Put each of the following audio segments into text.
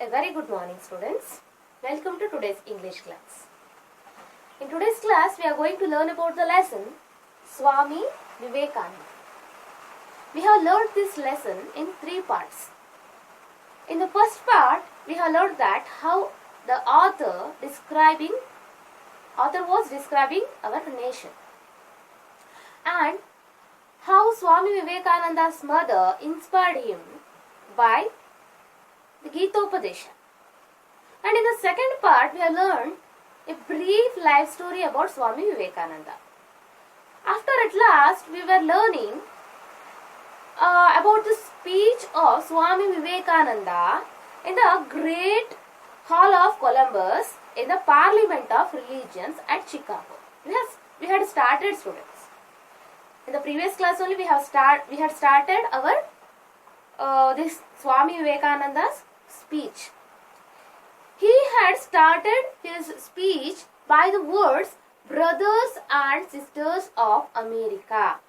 A very good morning, students. Welcome to today's English class. In today's class, we are going to learn about the lesson Swami Vivekananda. We have learned this lesson in 3 parts. In the first part, we have learned that how the author was describing our nation, and how Swami Vivekananda's mother inspired him by the Gitopadesha. And in the second part, we have learned a brief life story about Swami Vivekananda. After at last, we were learning about the speech of Swami Vivekananda in the Great Hall of Columbus in the Parliament of Religions at Chicago. We had started, students. In the previous class only we had started our this Swami Vivekananda's speech. He had started his speech by the words brothers and sisters of America.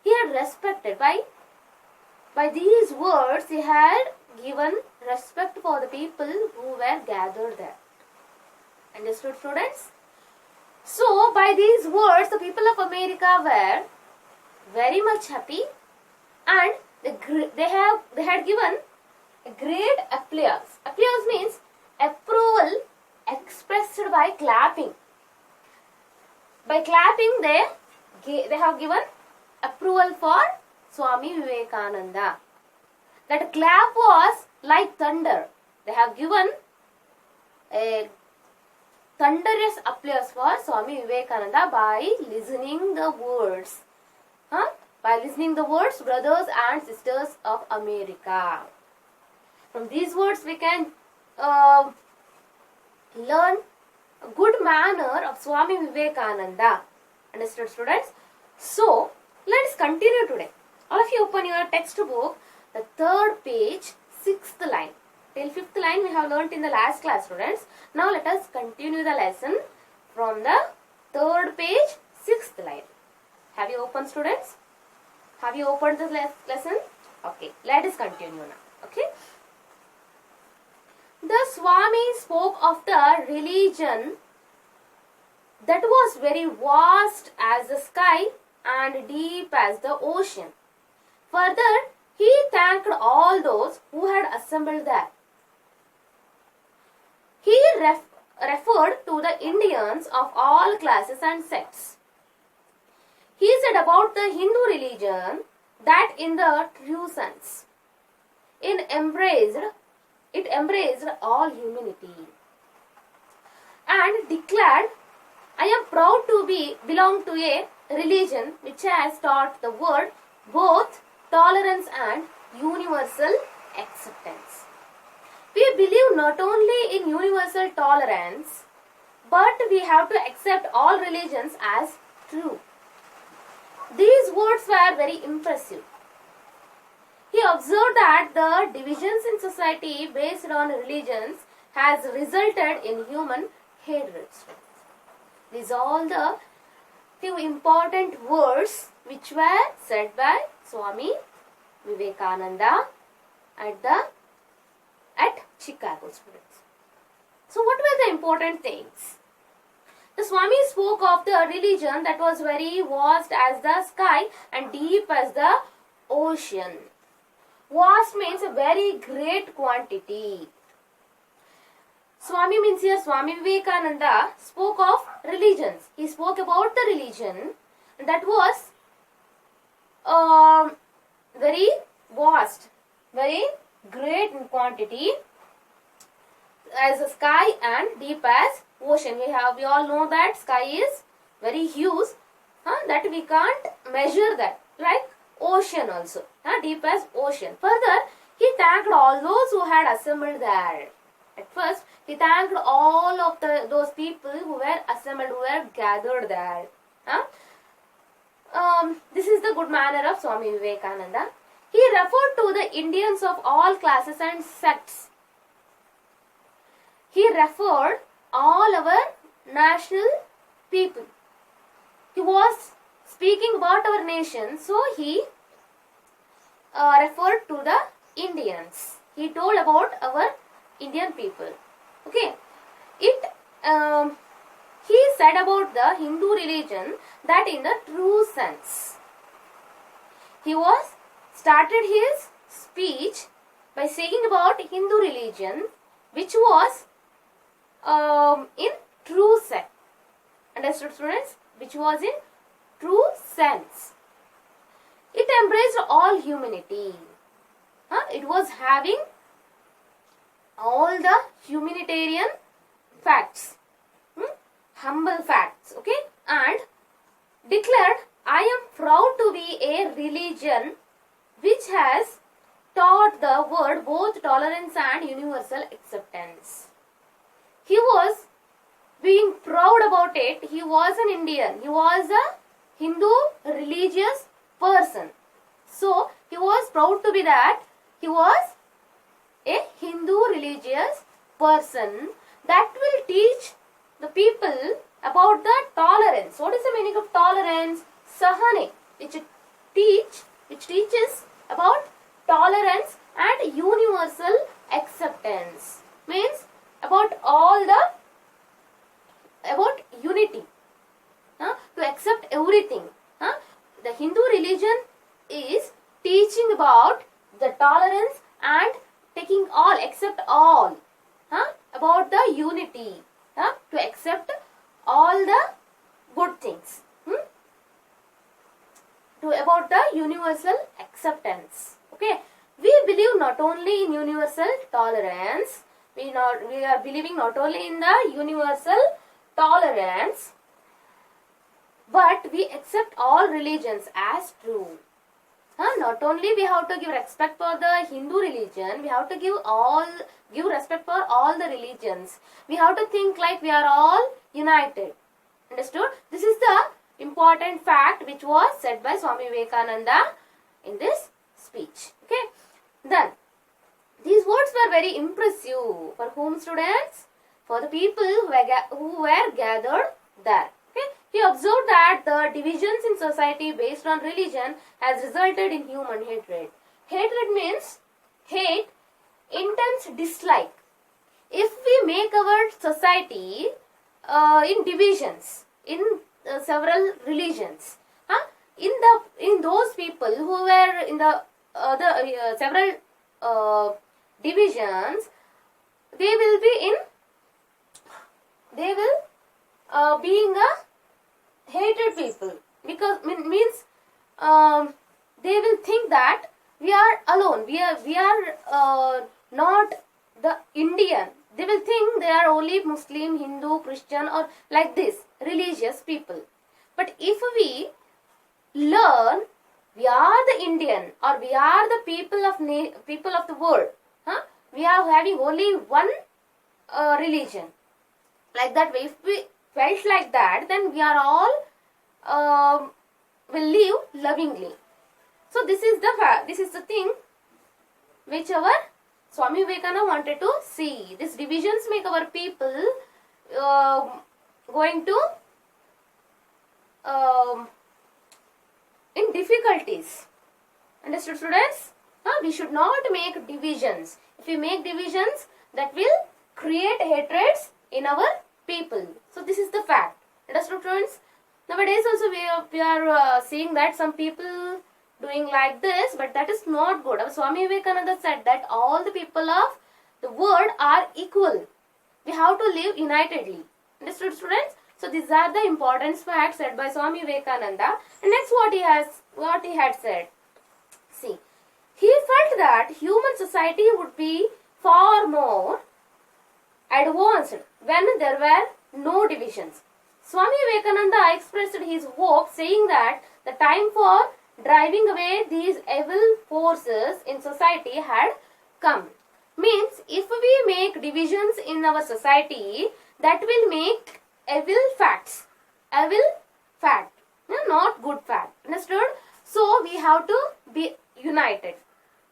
He had respected by these words he had given respect for the people who were gathered there. Understood, students? So by these words the people of America were very much happy, and they had given a great applause. Applause means approval expressed by clapping. By clapping, they have given approval for Swami Vivekananda. That clap was like thunder. They have given a thunderous applause for Swami Vivekananda by listening the words. By listening the words brothers and sisters of America. From these words we can learn a good manner of Swami Vivekananda. Understood, students? So, let us continue today. All of you open your textbook, the 3rd page, 6th line. Till 5th line we have learnt in the last class, students. Now let us continue the lesson from the 3rd page, 6th line. Have you opened, students? Have you opened the lesson? Okay, let us continue now. Okay. The Swami spoke of the religion that was very vast as the sky and deep as the ocean. Further, he thanked all those who had assembled there. He referred to the Indians of all classes and sects. He said about the Hindu religion that in the true sense, it embraced all humanity, and declared, I am proud to belong to a religion which has taught the world both tolerance and universal acceptance. We believe not only in universal tolerance, but we have to accept all religions as true. These words were very impressive. He observed that the divisions in society based on religions has resulted in human hatred. These are all the few important words which were said by Swami Vivekananda at Chicago, students. So what were the important things? The Swami spoke of the religion that was very vast as the sky and deep as the ocean. Vast means a very great quantity. Swami means here Swami Vivekananda spoke of religions. He spoke about the religion that was very vast, very great in quantity as a sky and deep as ocean. We all know that sky is very huge, that we can't measure that, like ocean also, deep as ocean. Further, he thanked all those who had assembled there. At first, he thanked all of those people who were assembled, who were gathered there. This is the good manner of Swami Vivekananda. He referred to the Indians of all classes and sects. He referred all our national people. He was speaking about our nation, so he referred to the Indians. He told about our Indian people. Okay, he said about the Hindu religion that in the true sense. He was started his speech by saying about Hindu religion, which was in true sense. Understood, students? Which was in true sense. It embraced all humanity. It was having all the humanitarian facts, humble facts, okay, and declared, I am proud to be a religion which has taught the world both tolerance and universal acceptance. He was being proud about it. He was an Indian. He was a Hindu religious person. So, he was proud to be that. He was a Hindu religious person that will teach the people about the tolerance. What is the meaning of tolerance? Sahane, which teaches about tolerance and universal acceptance. Means about about unity. To accept everything. The Hindu religion is teaching about the tolerance and taking all, accept all. About the unity. To accept all the good things. About the universal acceptance. Okay. We believe not only in universal tolerance. We are believing not only in the universal tolerance, but we accept all religions as true. Not only we have to give respect for the Hindu religion, we have to give respect for all the religions. We have to think like we are all united. Understood? This is the important fact which was said by Swami Vivekananda in this speech. Okay. Then, these words were very impressive. For whom, students? For the people who were gathered there. Okay. He observed that the divisions in society based on religion has resulted in human hatred. Hatred means hate, intense dislike. If we make our society in divisions, in several religions, in those people who were in the several divisions, they will being a hated people, because means they will think that we are alone, we are not the Indian. They will think they are only Muslim, Hindu, Christian, or like this religious people. But if we learn we are the Indian, or we are the people of the world, we are having only one religion. Like that, if we felt like that, then we are all will live lovingly. So this is the thing which our Swami Vivekananda wanted to see. These divisions make our people going to in difficulties. Understood, students? We should not make divisions. If we make divisions, that will create hatreds in our people. So this is the fact. Understood, students? Nowadays also we are seeing that some people doing like this, but that is not good. Our Swami Vivekananda said that all the people of the world are equal. We have to live unitedly. Understood, students? So these are the important facts said by Swami Vivekananda. And next what he had said. See, he felt that human society would be far more advanced when there were no divisions. Swami Vivekananda expressed his hope, saying that the time for driving away these evil forces in society had come. Means, if we make divisions in our society, that will make evil facts. Evil fact. Not good fact. Understood? So, we have to be united.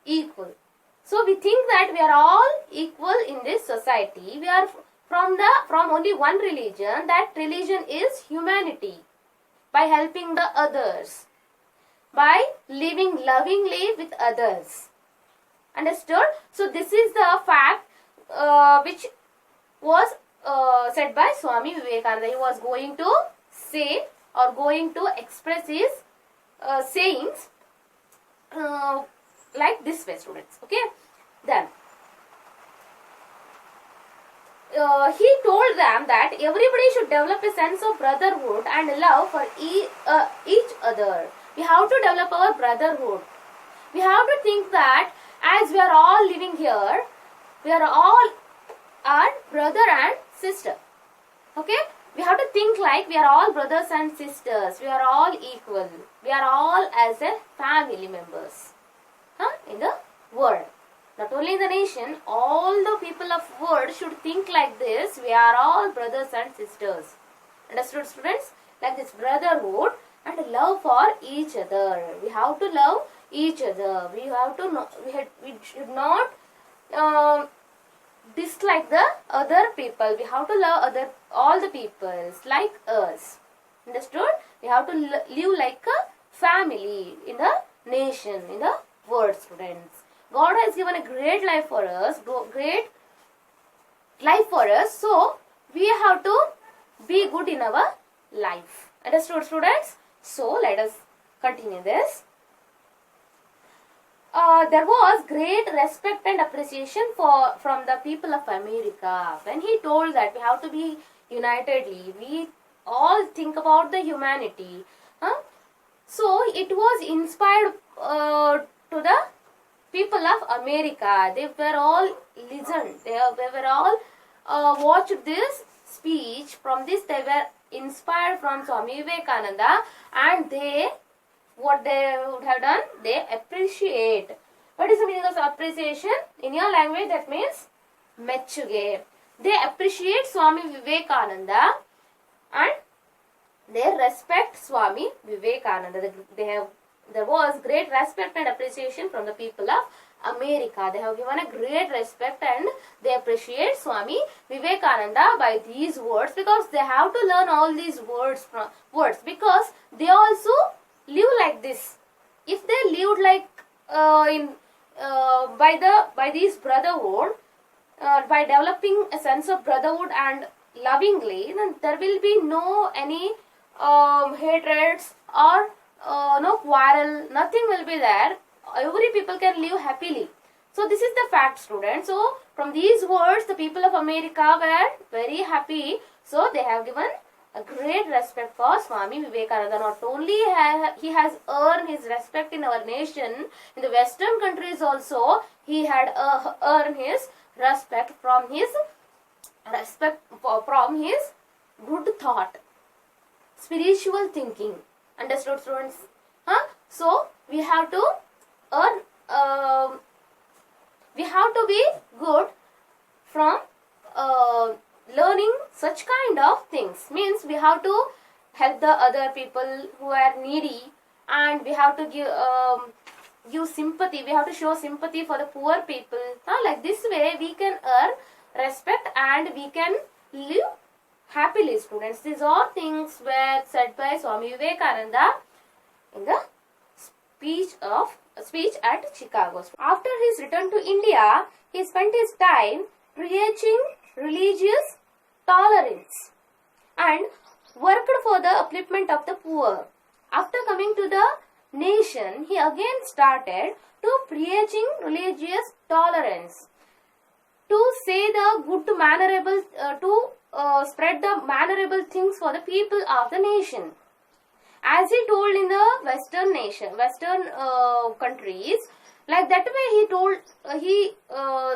Equal. So, we think that we are all equal in this society. We are from only one religion. That religion is humanity. By helping the others. By living lovingly with others. Understood? So, this is the fact which was said by Swami Vivekananda. He was going to say or going to express his sayings like this way, students. Okay, then he told them that everybody should develop a sense of brotherhood and love for each other. We have to develop our brotherhood. We have to think that as we are all living here, we are all our brother and sister. Okay, we have to think like we are all brothers and sisters. We are all equal. We are all as a family members in the world. Not only in the nation, all the people of world should think like this. We are all brothers and sisters. Understood, students? Like this brotherhood and love for each other. We have to love each other. We have to know. We should not dislike the other people. We have to love all the peoples like us. Understood? We have to live like a family in the nation, in the world, students. God has given a great life for us, so we have to be good in our life. Understood, students? So let us continue this. There was great respect and appreciation from the people of America when he told that we have to be unitedly. We all think about the humanity. So it was inspired to the people of America. They were all listened. They were all watched this speech. From this they were inspired from Swami Vivekananda, and what they would have done, they appreciate. What is the meaning of appreciation? In your language that means mechuge. They appreciate Swami Vivekananda and they respect Swami Vivekananda. There was great respect and appreciation from the people of America. They have given a great respect and they appreciate Swami Vivekananda by these words, because they have to learn all these words because they also live like this. If they lived like by this brotherhood, by developing a sense of brotherhood and lovingly, then there will be no any hatreds or no quarrel. Nothing will be there. Every people can live happily. So this is the fact, students. So from these words, the people of America were very happy. So they have given a great respect for Swami Vivekananda. Not only he has earned his respect in our nation, in the Western countries also, he had earned his respect from his good thought, spiritual thinking. Understood, students? So we have to earn. We have to be good from learning such kind of things. Means we have to help the other people who are needy, and we have to give sympathy. We have to show sympathy for the poor people. Like this way we can earn respect and we can live happily, students. These all things were said by Swami Vivekananda in the speech at Chicago. After his return to India, he spent his time preaching religious tolerance and worked for the upliftment of the poor. After coming to the nation, he again started to preaching religious tolerance, to say the good mannerable, to spread the mannerable things for the people of the nation. As he told in the Western countries, like that way he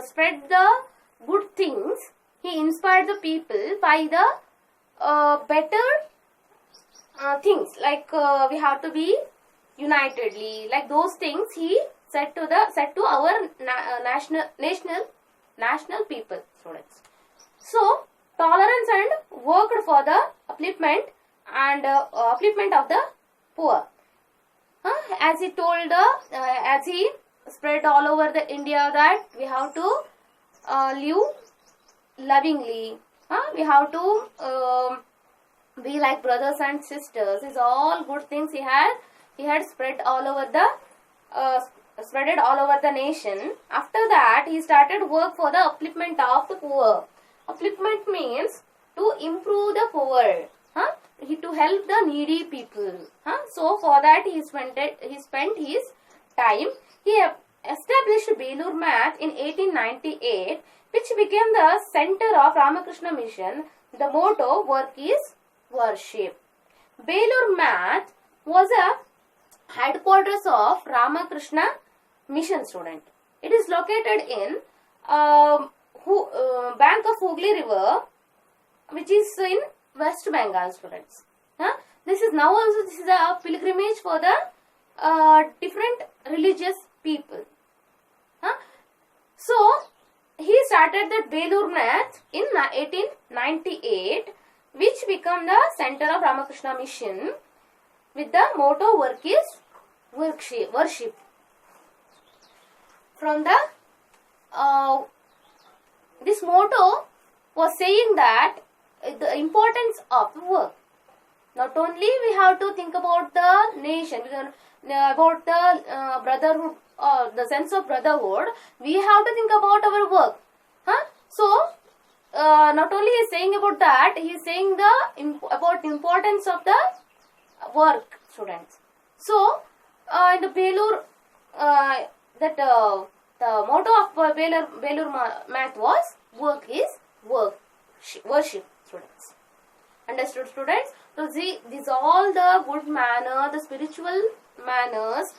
spread the good things. He inspired the people by the better things, like we have to be unitedly, like those things he said to our national people, students. So tolerance and worked for the upliftment of the poor. As he told, as he spread all over the India that we have to live lovingly. We have to be like brothers and sisters. These all good things he had spread all over the spreaded all over the nation. After that, he started work for the upliftment of the poor. Upliftment means to improve the poor, to help the needy people. So for that he spent his time. He established Belur Math in 1898, which became the center of Ramakrishna Mission. The motto, work is worship. Belur Math was a headquarters of Ramakrishna Mission, student. It is located in bank of Hooghly River, which is in West Bengal, students. This is a pilgrimage for the different religious people. So he started the Belur Math in 1898, which became the center of Ramakrishna Mission, with the motto, work is worship. From the this motto was saying that the importance of work. Not only we have to think about the nation, about the brotherhood, the sense of brotherhood, we have to think about our work. So not only he is saying about that, he is saying about the importance of the work, students. So in the Belur, the motto of Belur Math was, work is worship, students. Understood, students? So these all the good manners, the spiritual manners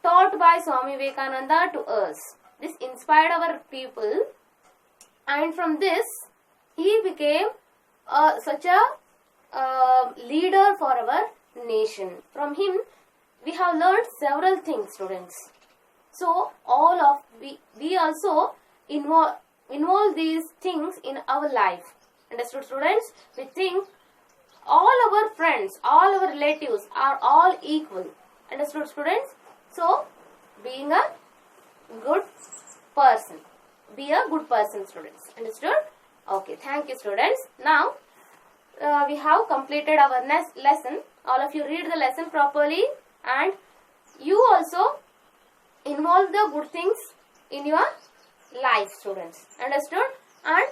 taught by Swami Vivekananda to us. This inspired our people, and from this he became such a leader for our nation. From him we have learned several things, students. So all of we also involve these things in our life. Understood, students? We think all our friends, all our relatives are all equal. Understood, students? So being a good person, be a good person, students. Understood? Okay, thank you, students. Now we have completed our lesson. All of you read the lesson properly, and you also involve the good things in your life, students. Understood? And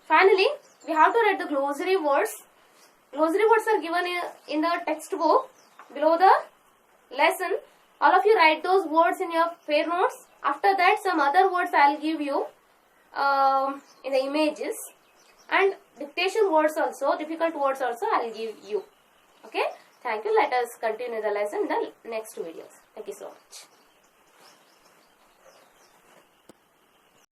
finally, we have to read the glossary words. Glossary words are given in the textbook below the lesson. All of you write those words in your fair notes. After that, some other words I will give you in the images, and dictation words also, difficult words also I will give you. Okay? Thank you. Let us continue the lesson in the next videos. Thank you so much.